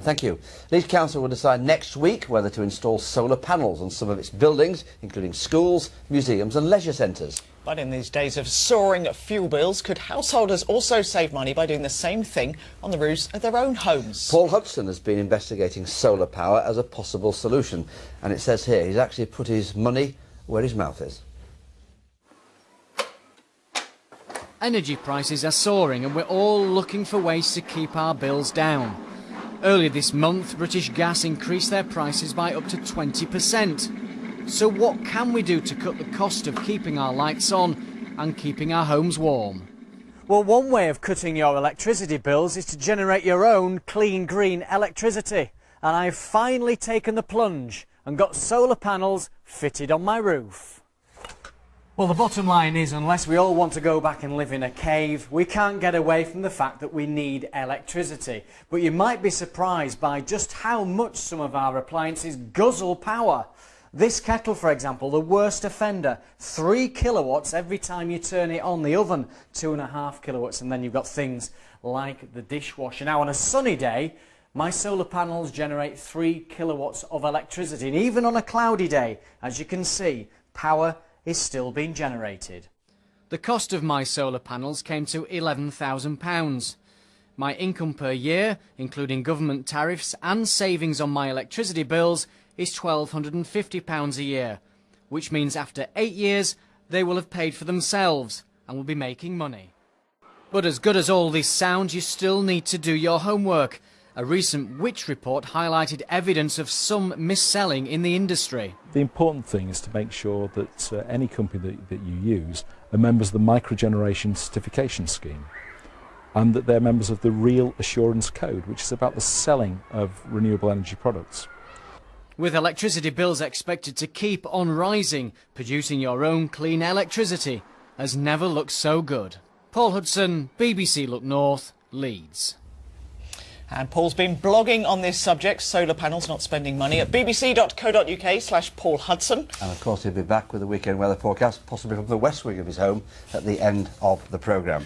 Thank you. Leeds Council will decide next week whether to install solar panels on some of its buildings, including schools, museums and leisure centres. But in these days of soaring fuel bills, could householders also save money by doing the same thing on the roofs of their own homes? Paul Hudson has been investigating solar power as a possible solution, and it says here he's actually put his money where his mouth is. Energy prices are soaring and we're all looking for ways to keep our bills down. Earlier this month, British Gas increased their prices by up to 20%. So what can we do to cut the cost of keeping our lights on and keeping our homes warm? Well, one way of cutting your electricity bills is to generate your own clean green electricity. And I've finally taken the plunge and got solar panels fitted on my roof. Well, the bottom line is, unless we all want to go back and live in a cave, we can't get away from the fact that we need electricity. But you might be surprised by just how much some of our appliances guzzle power. This kettle, for example, the worst offender, 3 kilowatts every time you turn it on. The oven, 2.5 kilowatts, and then you've got things like the dishwasher. Now, on a sunny day, my solar panels generate 3 kilowatts of electricity, and even on a cloudy day, as you can see, power is still being generated. The cost of my solar panels came to £11,000. My income per year, including government tariffs and savings on my electricity bills, is £1,250 a year, which means after 8 years they will have paid for themselves and will be making money. But as good as all this sounds, you still need to do your homework. A recent Which report highlighted evidence of some mis-selling in the industry. The important thing is to make sure that any company that you use are members of the Microgeneration Certification Scheme, and that they're members of the Real Assurance Code, which is about the selling of renewable energy products. With electricity bills expected to keep on rising, producing your own clean electricity has never looked so good. Paul Hudson, BBC Look North, Leeds. And Paul's been blogging on this subject, solar panels not spending money, at bbc.co.uk/Paul Hudson. And of course he'll be back with the weekend weather forecast, possibly from the west wing of his home at the end of the programme.